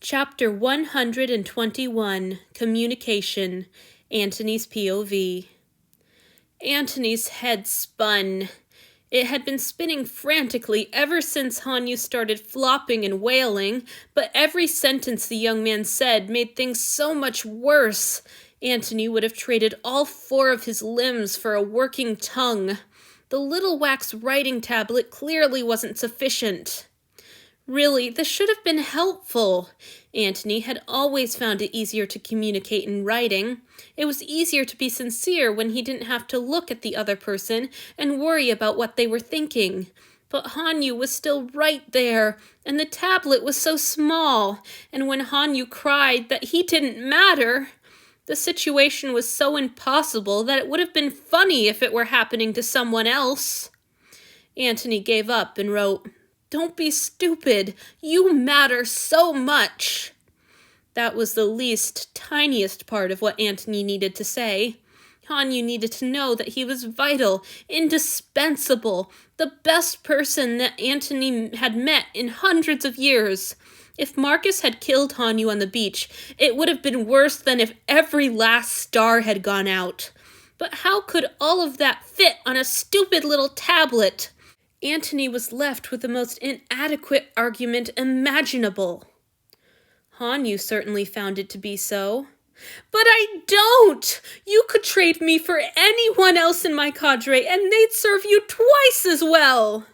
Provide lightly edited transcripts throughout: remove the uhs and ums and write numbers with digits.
Chapter 121, Communication, Antony's POV. Antony's head spun. It had been spinning frantically ever since Hanyu started flopping and wailing, but every sentence the young man said made things so much worse. Antony would have traded all 4 of his limbs for a working tongue. The little wax writing tablet clearly wasn't sufficient. Really, this should have been helpful. Antony had always found it easier to communicate in writing. It was easier to be sincere when he didn't have to look at the other person and worry about what they were thinking. But Hanyu was still right there, and the tablet was so small, and when Hanyu cried that he didn't matter, the situation was so impossible that it would have been funny if it were happening to someone else. Antony gave up and wrote, "Don't be stupid. You matter so much." That was the least, tiniest part of what Antony needed to say. Hanyu needed to know that he was vital, indispensable, the best person that Antony had met in hundreds of years. If Marcus had killed Hanyu on the beach, it would have been worse than if every last star had gone out. But how could all of that fit on a stupid little tablet? Antony was left with the most inadequate argument imaginable. Hanyu certainly found it to be so. "But I don't! You could trade me for anyone else in my cadre, and they'd serve you twice as well!"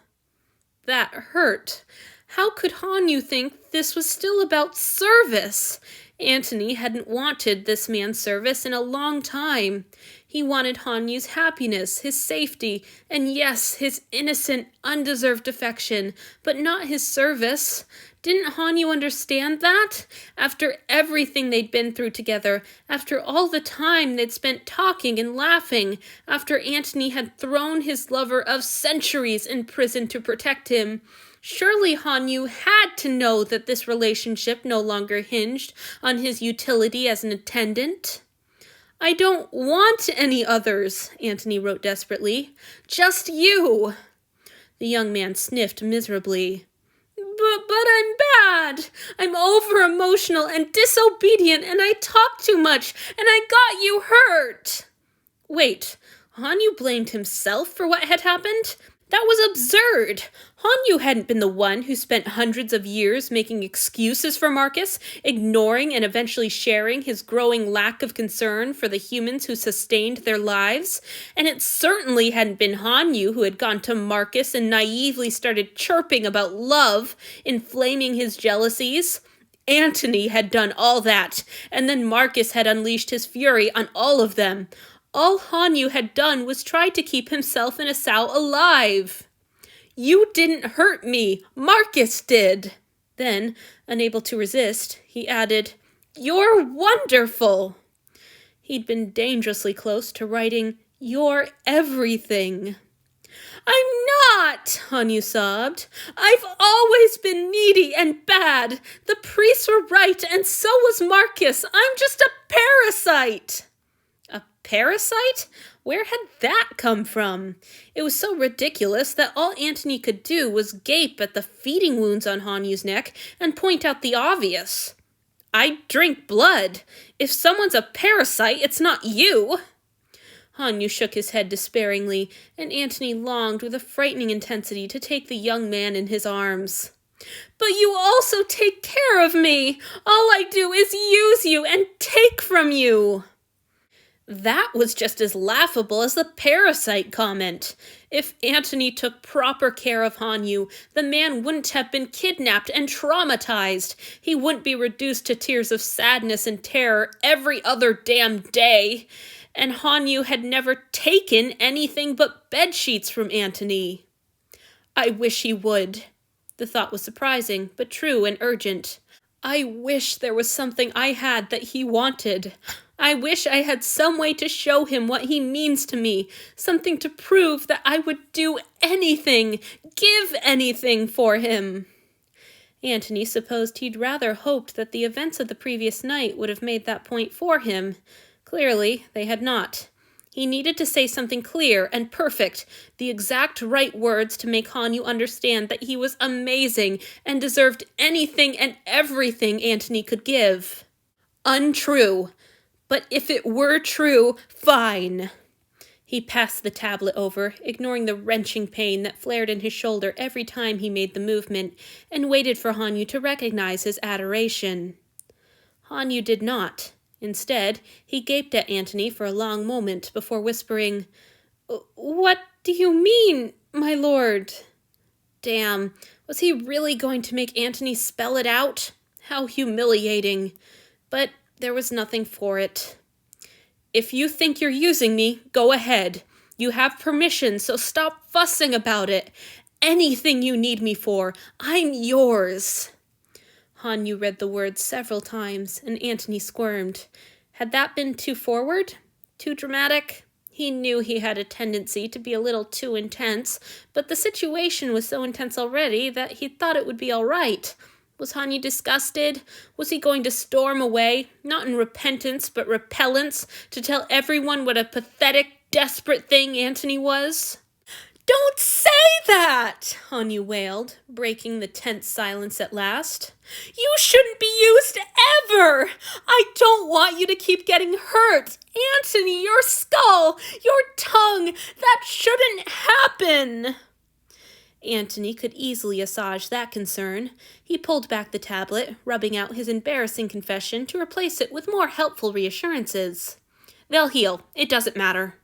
That hurt. How could Hanyu think this was still about service? Antony hadn't wanted this man's service in a long time. He wanted Hanyu's happiness, his safety, and yes, his innocent, undeserved affection, but not his service. Didn't Hanyu understand that? After everything they'd been through together, after all the time they'd spent talking and laughing, after Antony had thrown his lover of centuries in prison to protect him, surely Hanyu had to know that this relationship no longer hinged on his utility as an attendant. "I don't want any others," Antony wrote desperately. "Just you." The young man sniffed miserably. But I'm bad. I'm over-emotional and disobedient, and I talk too much, and I got you hurt." Wait, Hanyu blamed himself for what had happened? That was absurd. Hanyu hadn't been the one who spent hundreds of years making excuses for Marcus, ignoring and eventually sharing his growing lack of concern for the humans who sustained their lives. And it certainly hadn't been Hanyu who had gone to Marcus and naively started chirping about love, inflaming his jealousies. Antony had done all that, and then Marcus had unleashed his fury on all of them. All Hanyu had done was try to keep himself and Asao alive. "You didn't hurt me, Marcus did." Then, unable to resist, he added, "You're wonderful." He'd been dangerously close to writing, "You're everything." "I'm not," Hanyu sobbed. "I've always been needy and bad. The priests were right, and so was Marcus. I'm just a parasite." Parasite? Where had that come from? It was so ridiculous that all Antony could do was gape at the feeding wounds on Hanyu's neck and point out the obvious. "I drink blood. If someone's a parasite, it's not you." Hanyu shook his head despairingly, and Antony longed with a frightening intensity to take the young man in his arms. "But you also take care of me. All I do is use you and take from you." That was just as laughable as the parasite comment. If Antony took proper care of Hanyu, the man wouldn't have been kidnapped and traumatized. He wouldn't be reduced to tears of sadness and terror every other damn day. And Hanyu had never taken anything but bedsheets from Antony. I wish he would. The thought was surprising, but true and urgent. I wish there was something I had that he wanted. I wish I had some way to show him what he means to me, something to prove that I would do anything, give anything for him. Antony supposed he'd rather hoped that the events of the previous night would have made that point for him. Clearly, they had not. He needed to say something clear and perfect, the exact right words to make Hanyu understand that he was amazing and deserved anything and everything Antony could give. Untrue. But if it were true, fine. He passed the tablet over, ignoring the wrenching pain that flared in his shoulder every time he made the movement, and waited for Hanyu to recognize his adoration. Hanyu did not. Instead, he gaped at Antony for a long moment before whispering, "What do you mean, my lord?" Damn, was he really going to make Antony spell it out? How humiliating. But there was nothing for it. "If you think you're using me, go ahead. You have permission, so stop fussing about it. Anything you need me for, I'm yours." Hanyu read the words several times, and Antony squirmed. Had that been too forward? Too dramatic? He knew he had a tendency to be a little too intense, but the situation was so intense already that he thought it would be all right. Was Hanyu disgusted? Was he going to storm away, not in repentance but repellence, to tell everyone what a pathetic, desperate thing Antony was? "Don't say that!" Hanyu wailed, breaking the tense silence at last. "You shouldn't be used ever! I don't want you to keep getting hurt! Antony, your skull! Your tongue! That shouldn't happen!" Antony could easily assuage that concern. He pulled back the tablet, rubbing out his embarrassing confession to replace it with more helpful reassurances. "They'll heal. It doesn't matter."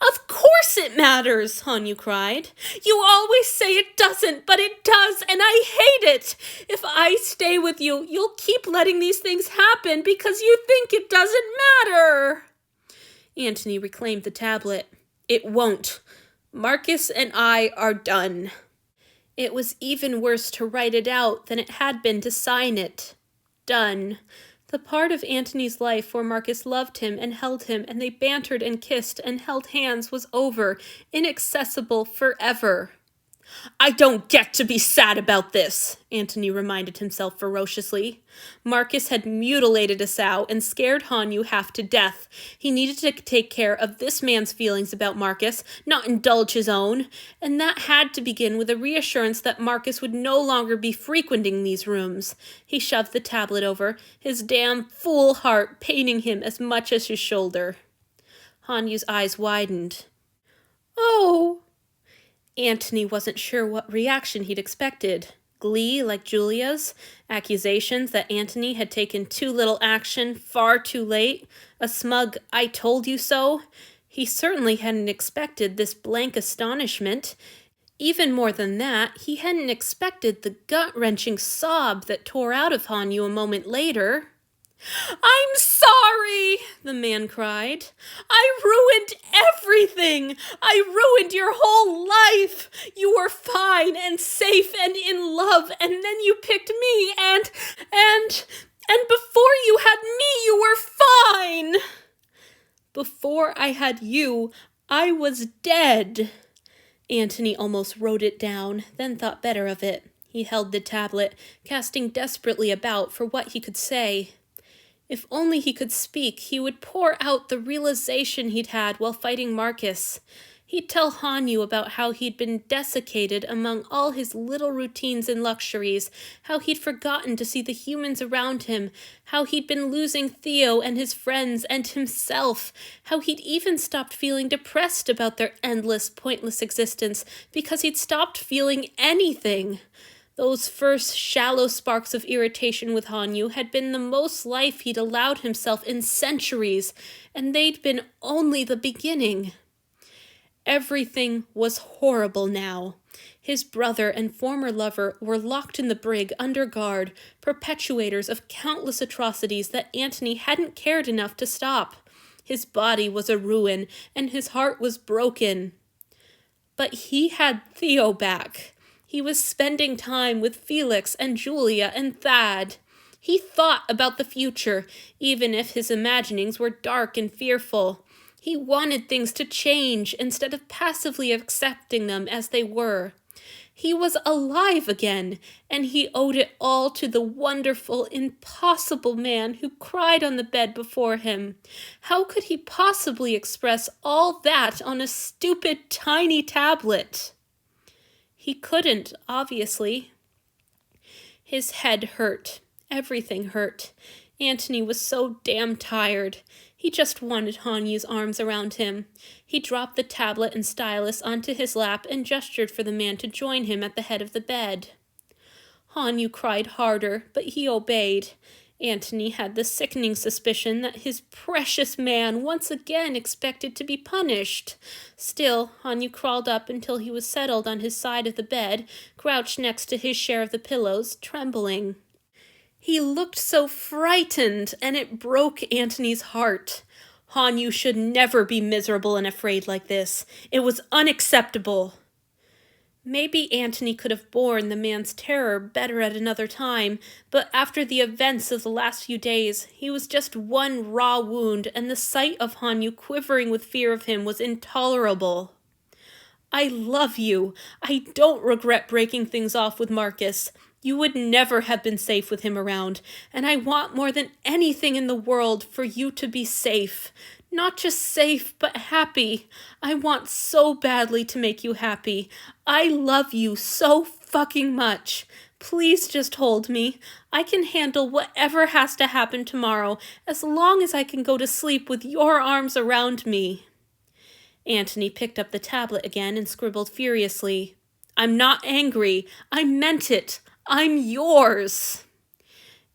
"Of course it matters," Hanyu cried. "You always say it doesn't, but it does, and I hate it. If I stay with you, you'll keep letting these things happen because you think it doesn't matter." Antony reclaimed the tablet. "It won't. Marcus and I are done." It was even worse to write it out than it had been to sign it. Done. The part of Antony's life where Marcus loved him and held him, and they bantered and kissed and held hands, was over, inaccessible forever. "I don't get to be sad about this," Antony reminded himself ferociously. Marcus had mutilated Asao and scared Hanyu half to death. He needed to take care of this man's feelings about Marcus, not indulge his own, and that had to begin with a reassurance that Marcus would no longer be frequenting these rooms. He shoved the tablet over, his damn fool heart paining him as much as his shoulder. Hanyu's eyes widened. "Oh!" Antony wasn't sure what reaction he'd expected. Glee like Julia's, accusations that Antony had taken too little action far too late, a smug "I told you so." He certainly hadn't expected this blank astonishment. Even more than that, he hadn't expected the gut-wrenching sob that tore out of Hanyu a moment later. "I'm sorry," the man cried. "I ruined everything. I ruined your whole life. You were fine and safe and in love, and then you picked me, and before you had me, you were fine. Before I had you, I was dead." Antony almost wrote it down, then thought better of it. He held the tablet, casting desperately about for what he could say. If only he could speak, he would pour out the realization he'd had while fighting Marcus. He'd tell Hanyu about how he'd been desiccated among all his little routines and luxuries, how he'd forgotten to see the humans around him, how he'd been losing Theo and his friends and himself, how he'd even stopped feeling depressed about their endless, pointless existence because he'd stopped feeling anything. Those first shallow sparks of irritation with Hanyu had been the most life he'd allowed himself in centuries, and they'd been only the beginning. Everything was horrible now. His brother and former lover were locked in the brig under guard, perpetuators of countless atrocities that Antony hadn't cared enough to stop. His body was a ruin, and his heart was broken. But he had Theo back. He was spending time with Felix and Julia and Thad. He thought about the future, even if his imaginings were dark and fearful. He wanted things to change instead of passively accepting them as they were. He was alive again, and he owed it all to the wonderful, impossible man who cried on the bed before him. How could he possibly express all that on a stupid, tiny tablet? He couldn't, obviously. His head hurt. Everything hurt. Antony was so damn tired. He just wanted Hanyu's arms around him. He dropped the tablet and stylus onto his lap and gestured for the man to join him at the head of the bed. Hanyu cried harder, but he obeyed. Antony had the sickening suspicion that his precious man once again expected to be punished. Still, Hanyu crawled up until he was settled on his side of the bed, crouched next to his share of the pillows, trembling. He looked so frightened, and it broke Antony's heart. Hanyu should never be miserable and afraid like this. It was unacceptable. Maybe Antony could have borne the man's terror better at another time, but after the events of the last few days, he was just one raw wound, and the sight of Hanyu quivering with fear of him was intolerable. I love you. I don't regret breaking things off with Marcus. You would never have been safe with him around, and I want more than anything in the world for you to be safe. Not just safe, but happy. I want so badly to make you happy. I love you so fucking much. Please just hold me. I can handle whatever has to happen tomorrow, as long as I can go to sleep with your arms around me. Antony picked up the tablet again and scribbled furiously. I'm not angry. I meant it. I'm yours.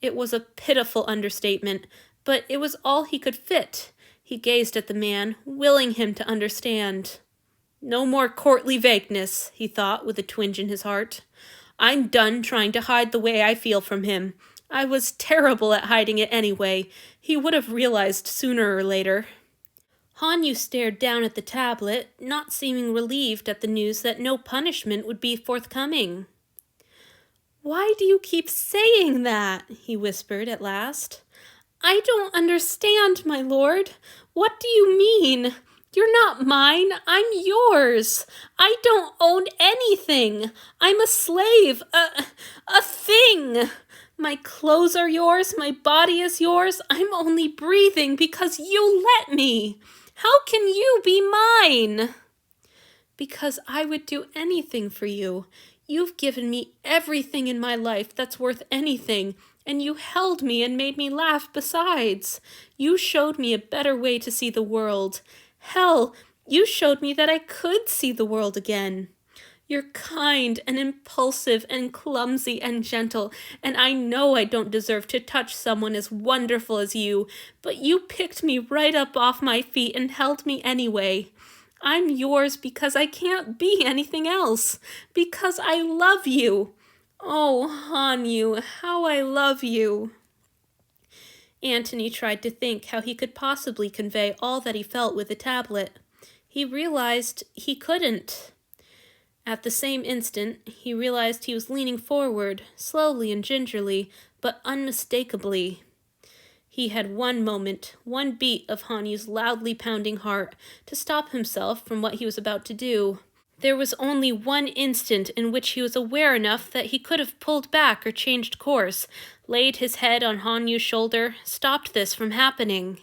It was a pitiful understatement, but it was all he could fit. He gazed at the man, willing him to understand. No more courtly vagueness, he thought with a twinge in his heart. I'm done trying to hide the way I feel from him. I was terrible at hiding it anyway. He would have realized sooner or later. Hanyu stared down at the tablet, not seeming relieved at the news that no punishment would be forthcoming. Why do you keep saying that? He whispered at last. I don't understand, my lord. What do you mean? You're not mine. I'm yours. I don't own anything. I'm a slave, a thing. My clothes are yours. My body is yours. I'm only breathing because you let me. How can you be mine? Because I would do anything for you. You've given me everything in my life that's worth anything, and you held me and made me laugh besides. You showed me a better way to see the world. Hell, you showed me that I could see the world again. You're kind and impulsive and clumsy and gentle, and I know I don't deserve to touch someone as wonderful as you, but you picked me right up off my feet and held me anyway. I'm yours because I can't be anything else, because I love you. Oh, Hanyu, how I love you. Antony tried to think how he could possibly convey all that he felt with the tablet. He realized he couldn't. At the same instant, he realized he was leaning forward, slowly and gingerly, but unmistakably. He had one moment, one beat of Hanyu's loudly pounding heart, to stop himself from what he was about to do. There was only one instant in which he was aware enough that he could have pulled back or changed course, laid his head on Hanyu's shoulder, stopped this from happening.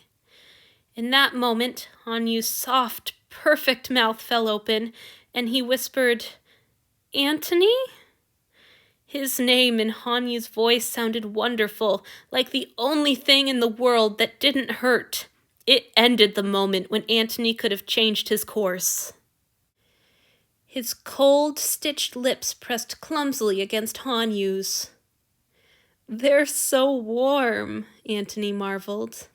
In that moment, Hanyu's soft, perfect mouth fell open, and he whispered, Antony? His name in Hanyu's voice sounded wonderful, like the only thing in the world that didn't hurt. It ended the moment when Antony could have changed his course. His cold, stitched lips pressed clumsily against Hanyu's. They're so warm, Antony marveled.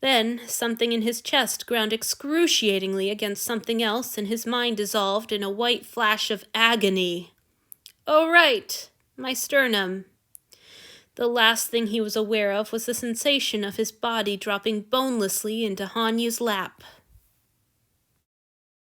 Then something in his chest ground excruciatingly against something else, and his mind dissolved in a white flash of agony. Oh, right, my sternum. The last thing he was aware of was the sensation of his body dropping bonelessly into Hanyu's lap.